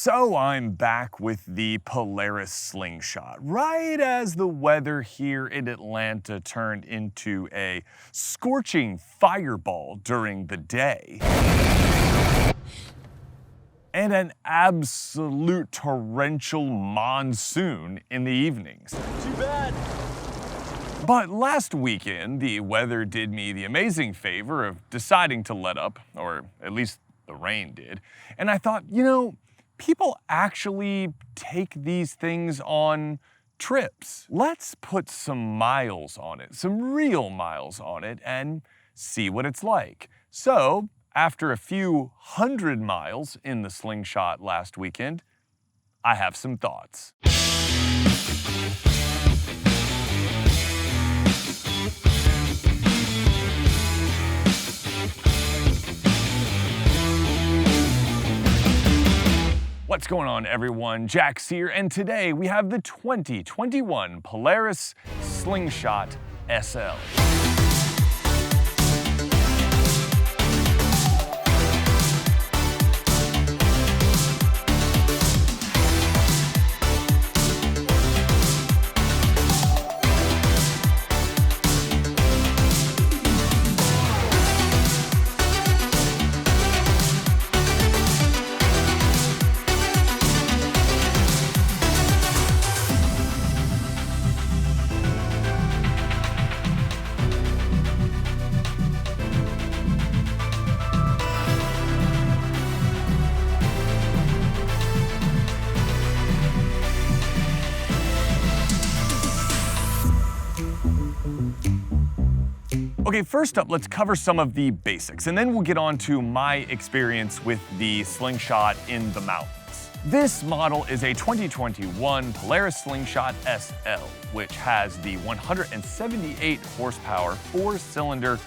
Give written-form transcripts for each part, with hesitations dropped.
So I'm back with the Polaris Slingshot, right as the weather here in Atlanta turned into a scorching fireball during the day and an absolute torrential monsoon in the evenings. Too bad. But last weekend, the weather did me the amazing favor of deciding to let up, or at least the rain did, and I thought, people actually take these things on trips. Let's put some miles on it, some real miles on it, and see what it's like. So, after a few 100 miles in the Slingshot last weekend, I have some thoughts. What's going on, everyone? Jax here, and today we have the 2021 Polaris Slingshot SL. Okay, first up, let's cover some of the basics, and then we'll get on to my experience with the Slingshot in the mountains. This model is a 2021 Polaris Slingshot SL, which has the 178 horsepower, 4-cylinder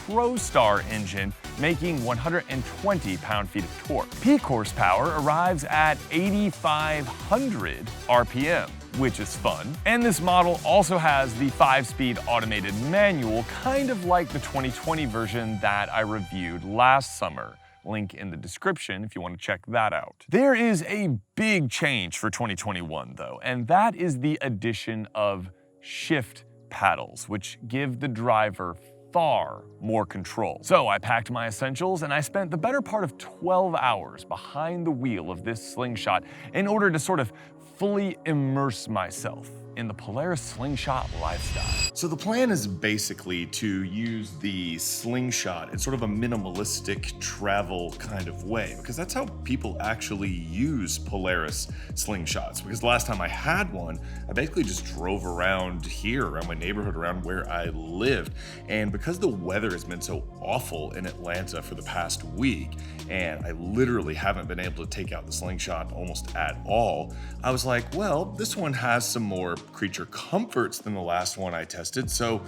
ProStar engine, making 120 pound-feet of torque. Peak horsepower arrives at 8,500 RPM. Which is fun. And this model also has the 5-speed automated manual, kind of like the 2020 version that I reviewed last summer. Link in the description if you want to check that out. There is a big change for 2021 though, and that is the addition of shift paddles, which give the driver far more control. So I packed my essentials and I spent the better part of 12 hours behind the wheel of this Slingshot in order to sort of fully immerse myself in the Polaris Slingshot lifestyle. So the plan is basically to use the Slingshot in sort of a minimalistic travel kind of way, because that's how people actually use Polaris Slingshots. Because the last time I had one, I basically just drove around here, around my neighborhood, around where I lived. And because the weather has been so awful in Atlanta for the past week, and I literally haven't been able to take out the Slingshot almost at all, I was like, well, this one has some more creature comforts than the last one I tested, so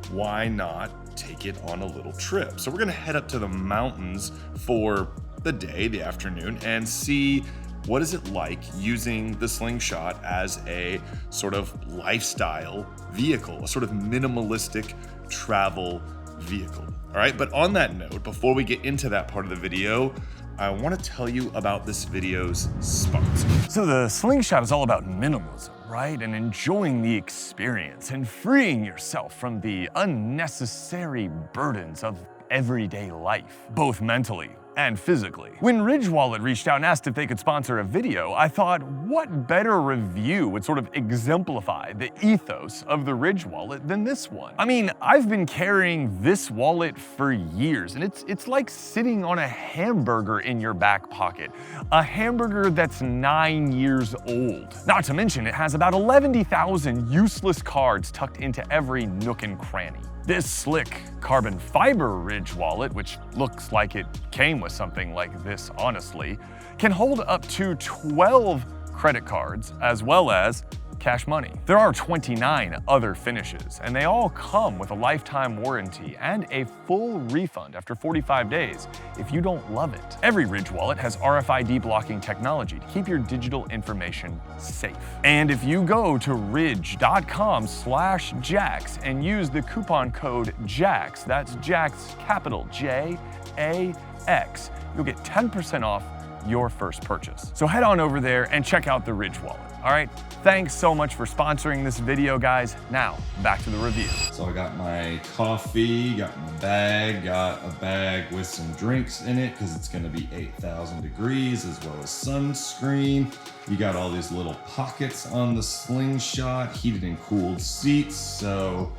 why not take it on a little trip? So we're gonna head up to the mountains for the day, the afternoon, and see what is it like using the Slingshot as a sort of lifestyle vehicle, a sort of minimalistic travel vehicle. All right, but on that note, before we get into that part of the video, I want to tell you about this video's sponsor. So the Slingshot is all about minimalism, right? And enjoying the experience and freeing yourself from the unnecessary burdens of everyday life, both mentally and physically. When Ridge Wallet reached out and asked if they could sponsor a video, I thought, what better review would sort of exemplify the ethos of the Ridge Wallet than this one? I mean, I've been carrying this wallet for years, and it's like sitting on a hamburger in your back pocket. A hamburger that's 9 years old. Not to mention, it has about 11,000 useless cards tucked into every nook and cranny. This slick carbon fiber Ridge Wallet, which looks like it came with something like this honestly, can hold up to 12 credit cards as well as cash money. There are 29 other finishes, and they all come with a lifetime warranty and a full refund after 45 days if you don't love it. Every Ridge Wallet has RFID blocking technology to keep your digital information safe. And if you go to ridge.com/Jax and use the coupon code JAX, that's JAX capital J-A-X, you'll get 10% off your first purchase. So head on over there and check out the Ridge wallet. All right, thanks so much for sponsoring this video, guys. Now, back to the review. So I got my coffee, got my bag, got a bag with some drinks in it because it's gonna be 8,000 degrees, as well as sunscreen. You got all these little pockets on the Slingshot, heated and cooled seats. So,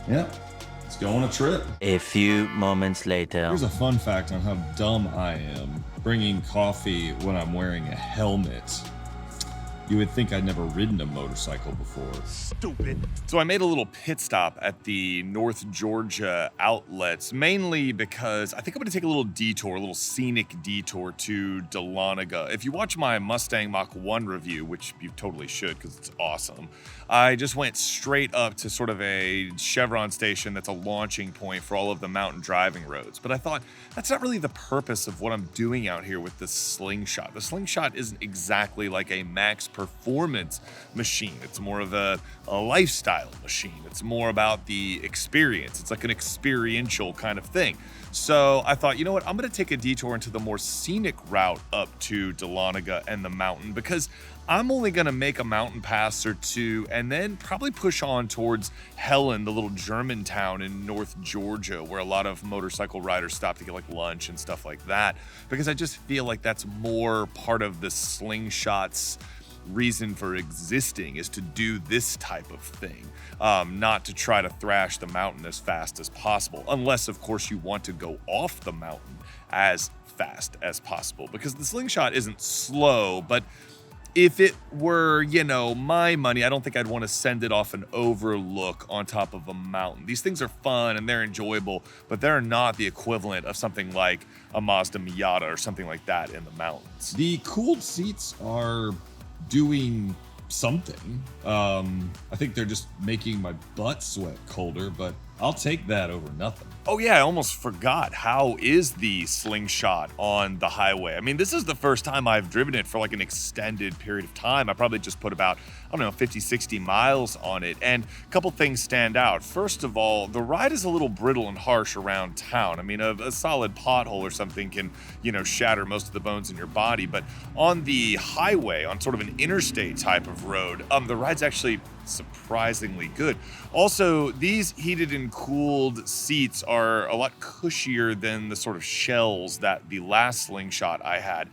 yeah, let's go on a trip. A few moments later. Here's a fun fact on how dumb I am bringing coffee when I'm wearing a helmet. You would think I'd never ridden a motorcycle before. Stupid. So I made a little pit stop at the North Georgia outlets, mainly because I think I'm gonna take a little detour, a little scenic detour to Dahlonega. If you watch my Mustang Mach 1 review, which you totally should because it's awesome, I just went straight up to sort of a Chevron station that's a launching point for all of the mountain driving roads. But I thought that's not really the purpose of what I'm doing out here with the Slingshot. The Slingshot isn't exactly like a max performance machine. It's more of a lifestyle machine. It's more about the experience. It's like an experiential kind of thing. So I thought, you know what, I'm gonna take a detour into the more scenic route up to Dahlonega and the mountain, because I'm only gonna make a mountain pass or two and then probably push on towards Helen, the little German town in North Georgia, where a lot of motorcycle riders stop to get like lunch and stuff like that, because I just feel like that's more part of the Slingshot's reason for existing, is to do this type of thing, not to try to thrash the mountain as fast as possible, unless of course you want to go off the mountain as fast as possible, because the Slingshot isn't slow. But if it were, you know, my money, I don't think I'd want to send it off an overlook on top of a mountain. These things are fun and they're enjoyable, but they're not the equivalent of something like a Mazda Miata or something like that in the mountains. The cooled seats are doing something. I think they're just making my butt sweat colder, but I'll take that over nothing. Oh yeah, I almost forgot. How is the Slingshot on the highway? I mean, this is the first time I've driven it for like an extended period of time. I probably just put about, I don't know, 50, 60 miles on it. And a couple things stand out. First of all, the ride is a little brittle and harsh around town. I mean, a solid pothole or something can, you know, shatter most of the bones in your body. But on the highway, on sort of an interstate type of road, the ride's actually surprisingly good. Also, these heated and cooled seats are a lot cushier than the sort of shells that the last Slingshot I had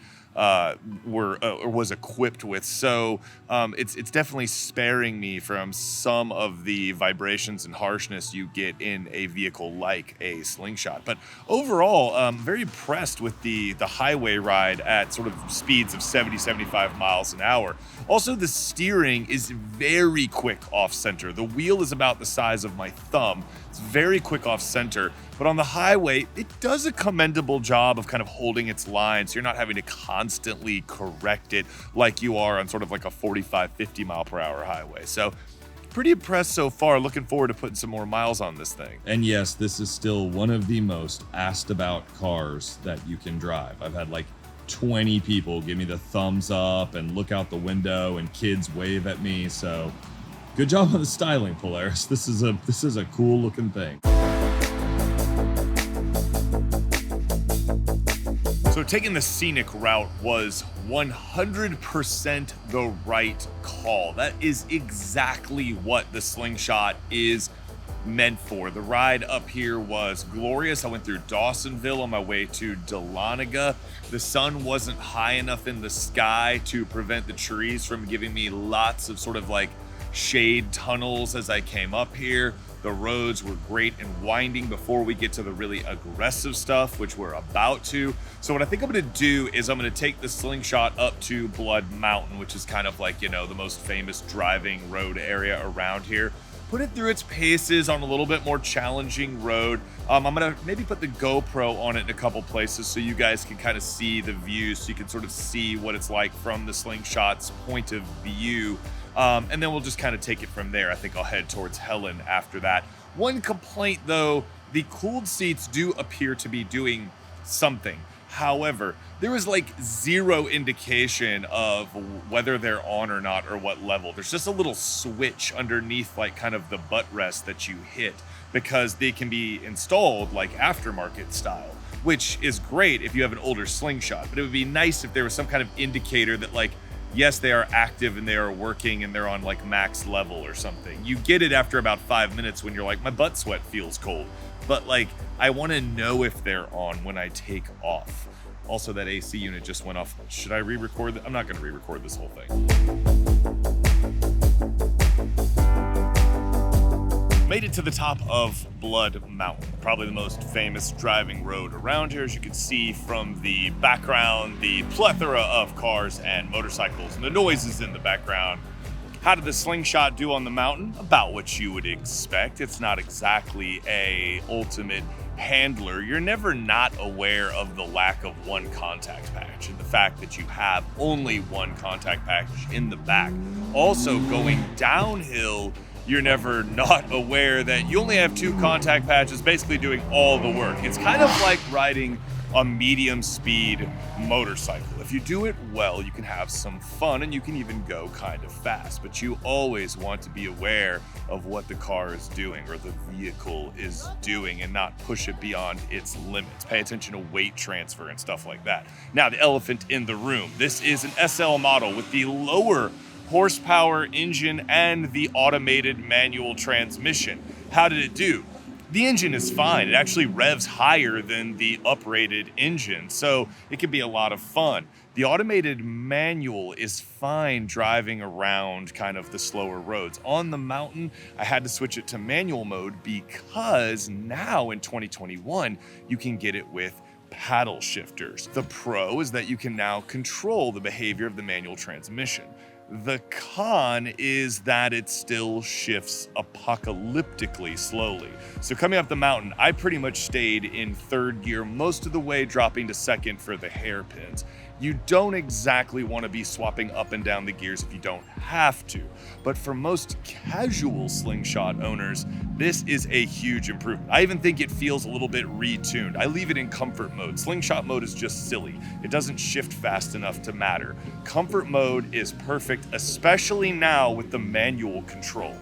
was equipped with. So it's definitely sparing me from some of the vibrations and harshness you get in a vehicle like a Slingshot. But overall, I'm very impressed with the highway ride at sort of speeds of 70, 75 miles an hour. Also, the steering is very quick off center. The wheel is about the size of my thumb. It's very quick off center, but on the highway, it does a commendable job of kind of holding its line, so you're not having to constantly correct it like you are on sort of like a 45, 50 mile per hour highway. So pretty impressed so far. Looking forward to putting some more miles on this thing. And yes, this is still one of the most asked about cars that you can drive. I've had like 20 people give me the thumbs up and look out the window, and kids wave at me. So good job on the styling, Polaris. This is a cool looking thing. So taking the scenic route was 100% the right call. That is exactly what the Slingshot is meant for. The ride up here was glorious. I went through Dawsonville on my way to Dahlonega. The sun wasn't high enough in the sky to prevent the trees from giving me lots of sort of like shade tunnels as I came up here. The roads were great and winding before we get to the really aggressive stuff, which we're about to. So what I think I'm gonna do is I'm gonna take the Slingshot up to Blood Mountain, which is kind of like, you know, the most famous driving road area around here. Put it through its paces on a little bit more challenging road. I'm gonna maybe put the GoPro on it in a couple places so you guys can kind of see the view, so you can sort of see what it's like from the Slingshot's point of view. And then we'll just kind of take it from there. I think I'll head towards Helen after that. One complaint though, the cooled seats do appear to be doing something. However, there was like zero indication of whether they're on or not, or what level. There's just a little switch underneath like kind of the butt rest that you hit, because they can be installed like aftermarket style. which is great if you have an older Slingshot, but it would be nice if there was some kind of indicator that, like, yes, they are active and they are working and they're on like max level or something. You get it after about 5 minutes when you're like, my butt sweat feels cold. But like, I want to know if they're on when I take off. Also, that AC unit just went off. Should I re-record that? I'm not going to re-record this whole thing. Made it to the top of Blood Mountain, probably the most famous driving road around here. As you can see from the background, the plethora of cars and motorcycles and the noises in the background. How did the Slingshot do on the mountain? About what you would expect. It's not exactly a ultimate handler. You're never not aware of the lack of one contact patch and the fact that you have only one contact patch in the back. Also, going downhill, you're never not aware that you only have 2 contact patches basically doing all the work. It's kind of like riding a medium speed motorcycle. If you do it well, you can have some fun and you can even go kind of fast, but you always want to be aware of what the car is doing or the vehicle is doing and not push it beyond its limits. Pay attention to weight transfer and stuff like that. Now, the elephant in the room. This is an SL model with the lower horsepower engine and the automated manual transmission. How did it do? The engine is fine. It actually revs higher than the uprated engine, so it can be a lot of fun. The automated manual is fine driving around kind of the slower roads. On the mountain, I had to switch it to manual mode because now in 2021, you can get it with paddle shifters. The pro is that you can now control the behavior of the manual transmission. The con is that it still shifts apocalyptically slowly. So coming up the mountain, I pretty much stayed in 3rd gear most of the way, dropping to 2nd for the hairpins. You don't exactly want to be swapping up and down the gears if you don't have to. But for most casual Slingshot owners, this is a huge improvement. I even think it feels a little bit retuned. I leave it in comfort mode. Slingshot mode is just silly. It doesn't shift fast enough to matter. Comfort mode is perfect, especially now with the manual control.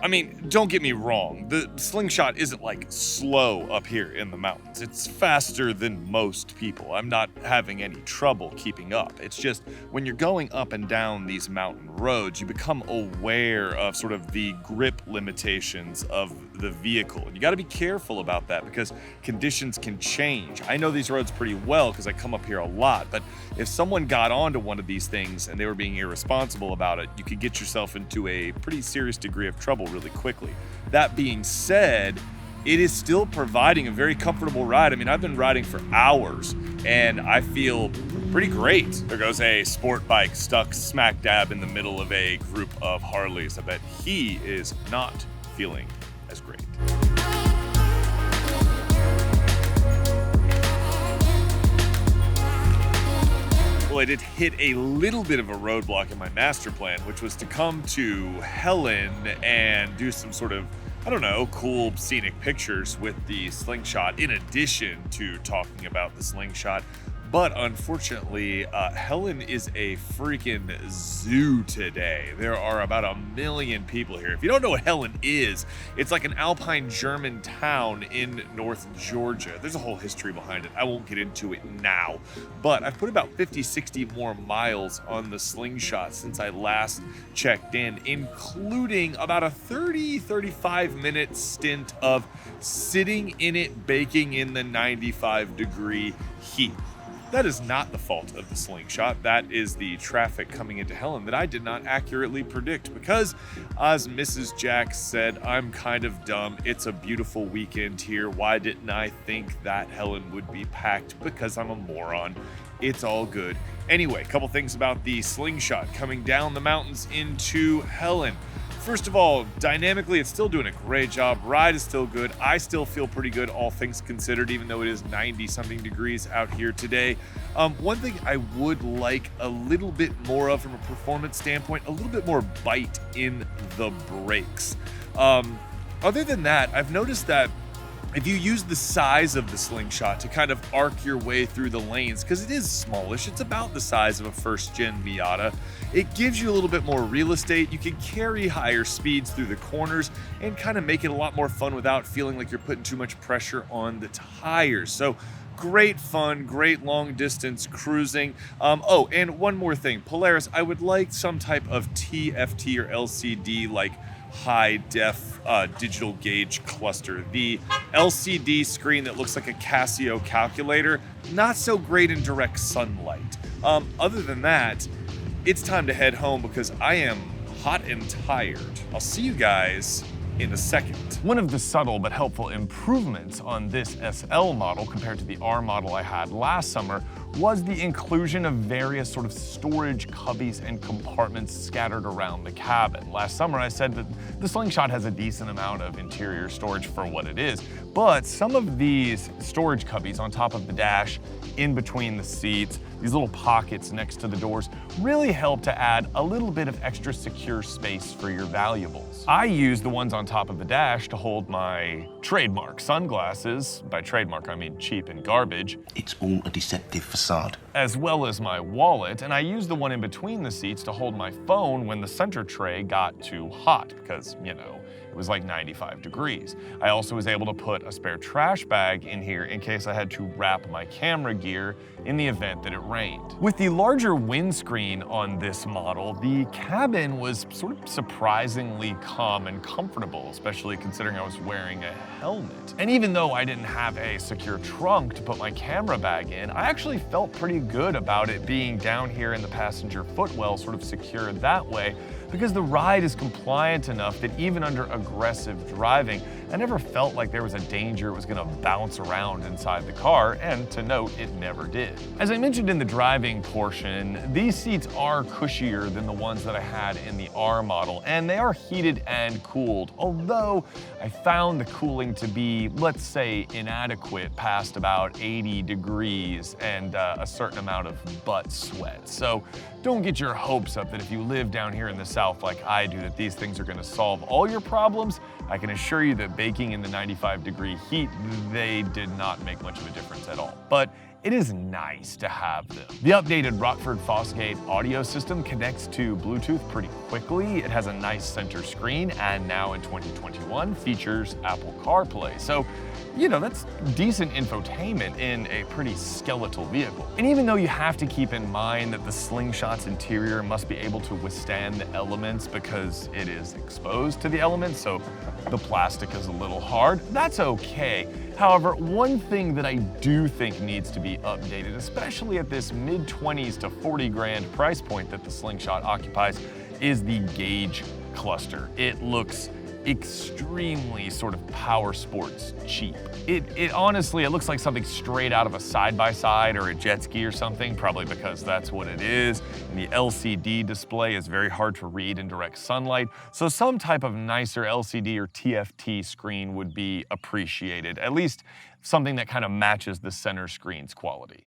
I mean, don't get me wrong, the Slingshot isn't like slow up here in the mountains. It's faster than most people. I'm not having any trouble keeping up. It's just when you're going up and down these mountain roads, you become aware of sort of the grip limitations of the vehicle. And you got to be careful about that because conditions can change. I know these roads pretty well because I come up here a lot, but if someone got onto one of these things and they were being irresponsible about it, you could get yourself into a pretty serious degree of trouble really quickly. That being said, it is still providing a very comfortable ride. I mean, I've been riding for hours and I feel pretty great. There goes a sport bike stuck smack dab in the middle of a group of Harleys. I bet he is not feeling as great. Well, I did hit a little bit of a roadblock in my master plan, which was to come to Helen and do some sort of, I don't know, cool scenic pictures with the Slingshot in addition to talking about the Slingshot. But unfortunately, Helen is a freaking zoo today. There are about 1 million people here. If you don't know what Helen is, it's like an alpine German town in North Georgia. There's a whole history behind it. I won't get into it now. But I've put about 50, 60 more miles on the Slingshot since I last checked in, including about a 30, 35-minute stint of sitting in it, baking in the 95-degree heat. That is not the fault of the Slingshot. That is the traffic coming into Helen that I did not accurately predict because, as Mrs. Jax said, I'm kind of dumb. It's a beautiful weekend here. Why didn't I think that Helen would be packed? Because I'm a moron. It's all good. Anyway, a couple things about the Slingshot coming down the mountains into Helen. First of all, dynamically, it's still doing a great job. Ride is still good. I still feel pretty good, all things considered, even though it is 90-something degrees out here today. One thing I would like a little bit more of from a performance standpoint, a little bit more bite in the brakes. Other than that, I've noticed that if you use the size of the Slingshot to kind of arc your way through the lanes, because it is smallish, it's about the size of a first-gen Miata, it gives you a little bit more real estate. You can carry higher speeds through the corners and kind of make it a lot more fun without feeling like you're putting too much pressure on the tires. So great fun, great long distance cruising. Oh, and one more thing, Polaris, I would like some type of TFT or LCD, like high def digital gauge cluster. The LCD screen that looks like a Casio calculator, not so great in direct sunlight. Other than that, it's time to head home because I am hot and tired. I'll see you guys in a second. One of the subtle but helpful improvements on this SL model compared to the R model I had last summer was the inclusion of various sort of storage cubbies and compartments scattered around the cabin. Last summer I said that the Slingshot has a decent amount of interior storage for what it is, but some of these storage cubbies on top of the dash, in between the seats, these little pockets next to the doors really help to add a little bit of extra secure space for your valuables. I use the ones on top of the dash to hold my trademark sunglasses. By trademark, I mean cheap and garbage. It's all a deceptive facade. As well as my wallet, and I use the one in between the seats to hold my phone when the center tray got too hot because, you know, it was like 95 degrees. I also was able to put a spare trash bag in here in case I had to wrap my camera gear in the event that it rained. With the larger windscreen on this model, the cabin was sort of surprisingly calm and comfortable, especially considering I was wearing a helmet. And even though I didn't have a secure trunk to put my camera bag in, I actually felt pretty good about it being down here in the passenger footwell, sort of secured that way, because the ride is compliant enough that even under aggressive driving, I never felt like there was a danger it was gonna bounce around inside the car, and to note, it never did. As I mentioned in the driving portion, these seats are cushier than the ones that I had in the R model, and they are heated and cooled, although I found the cooling to be, let's say, inadequate past about 80 degrees and a certain amount of butt sweat. So don't get your hopes up that if you live down here in the South like I do, that these things are gonna solve all your problems. I can assure you that baking in the 95-degree heat, they did not make much of a difference at all. But it is nice to have them. The updated Rockford Fosgate audio system connects to Bluetooth pretty quickly. It has a nice center screen, and now in 2021 features Apple CarPlay. So, you know, that's decent infotainment in a pretty skeletal vehicle. And even though you have to keep in mind that the Slingshot's interior must be able to withstand the elements because it is exposed to the elements, so the plastic is a little hard, that's okay. However, one thing that I do think needs to be updated, especially at this mid-20s to 40 grand price point that the Slingshot occupies, is the gauge cluster. It looks extremely sort of power sports cheap. It honestly, it looks like something straight out of a side-by-side or a jet ski or something, probably because that's what it is. And the LCD display is very hard to read in direct sunlight, so some type of nicer LCD or TFT screen would be appreciated, at least something that kind of matches the center screen's quality.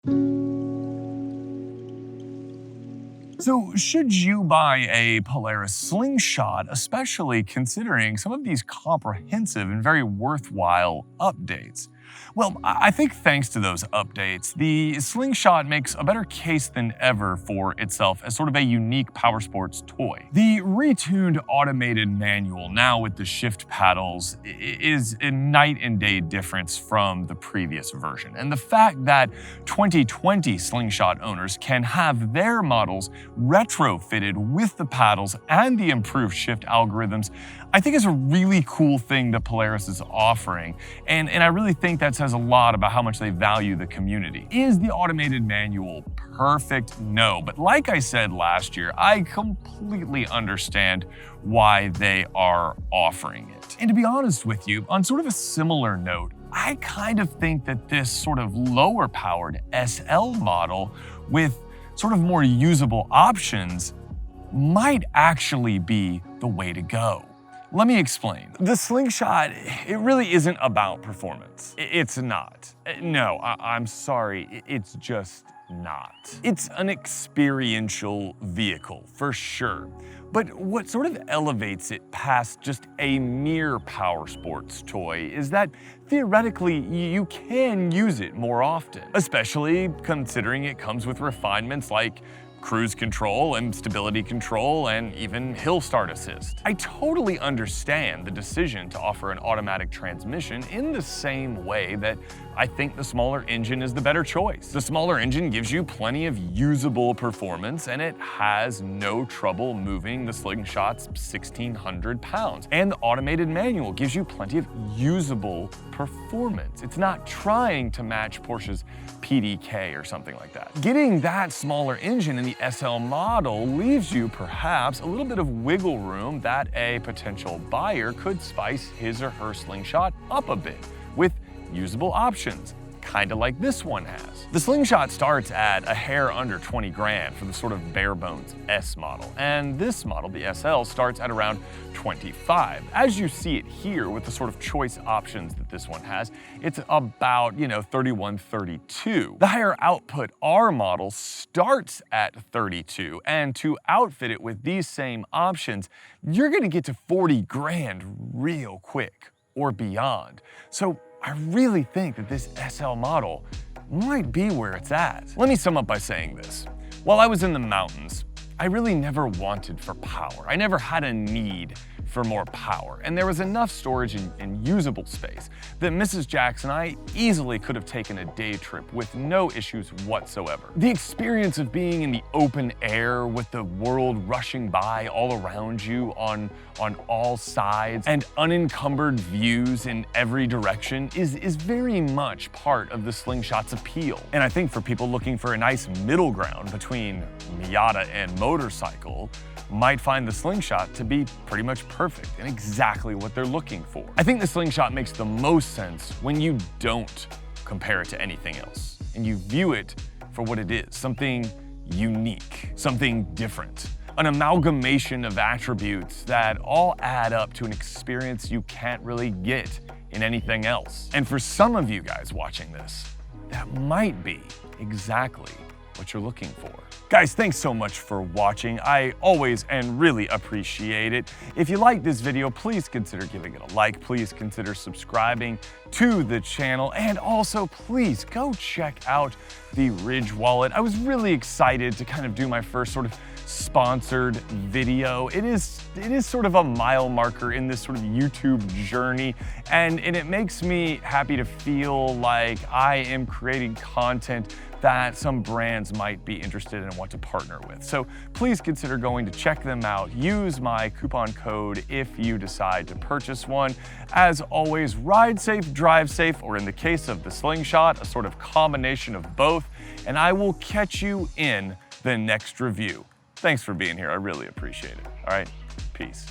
So should you buy a Polaris Slingshot, especially considering some of these comprehensive and very worthwhile updates? Well, I think thanks to those updates, the Slingshot makes a better case than ever for itself as sort of a unique powersports toy. The retuned automated manual, now with the shift paddles, is a night and day difference from the previous version. And the fact that 2020 Slingshot owners can have their models retrofitted with the paddles and the improved shift algorithms, I think is a really cool thing that Polaris is offering. And I really think that says a lot about how much they value the community. Is the automated manual perfect? No, but like I said last year, I completely understand why they are offering it. And to be honest with you, on sort of a similar note, I kind of think that this sort of lower powered SL model with sort of more usable options might actually be the way to go. Let me explain. The Slingshot, it really isn't about performance. It's not. No, I'm sorry, it's just not. It's an experiential vehicle, for sure. But what sort of elevates it past just a mere power sports toy is that theoretically you can use it more often, especially considering it comes with refinements like cruise control and stability control and even hill start assist. I totally understand the decision to offer an automatic transmission in the same way that I think the smaller engine is the better choice. The smaller engine gives you plenty of usable performance and it has no trouble moving the Slingshot's 1,600 pounds. And the automated manual gives you plenty of usable performance. It's not trying to match Porsche's PDK or something like that. Getting that smaller engine in the SL model leaves you perhaps a little bit of wiggle room that a potential buyer could spice his or her Slingshot up a bit with usable options, kind of like this one has. The Slingshot starts at a hair under 20 grand for the sort of bare bones S model, and this model, the SL, starts at around 25. As you see it here with the sort of choice options that this one has, it's about, 31, 32. The higher output R model starts at 32, and to outfit it with these same options, you're gonna get to 40 grand real quick or beyond. So I really think that this SL model might be where it's at. Let me sum up by saying this. While I was in the mountains, I really never wanted for power. I never had a need for more power, and there was enough storage and usable space that Mrs. Jax and I easily could have taken a day trip with no issues whatsoever. The experience of being in the open air with the world rushing by all around you on all sides and unencumbered views in every direction is very much part of the Slingshot's appeal. And I think for people looking for a nice middle ground between Miata and motorcycle, might find the Slingshot to be pretty much perfect and exactly what they're looking for. I think the Slingshot makes the most sense when you don't compare it to anything else and you view it for what it is, something unique, something different, an amalgamation of attributes that all add up to an experience you can't really get in anything else. And for some of you guys watching this, that might be exactly what you're looking for. Guys, thanks so much for watching. I always and really appreciate it. If you like this video, please consider giving it a like. Please consider subscribing to the channel. And also, please go check out the Ridge wallet. I was really excited to kind of do my first sort of sponsored video. It is sort of a mile marker in this sort of YouTube journey, and it makes me happy to feel like I am creating content that some brands might be interested in and want to partner with. So please consider going to check them out. Use my coupon code if you decide to purchase one. As always, ride safe, drive safe, or in the case of the Slingshot, a sort of combination of both, and I will catch you in the next review. Thanks for being here, I really appreciate it. All right, peace.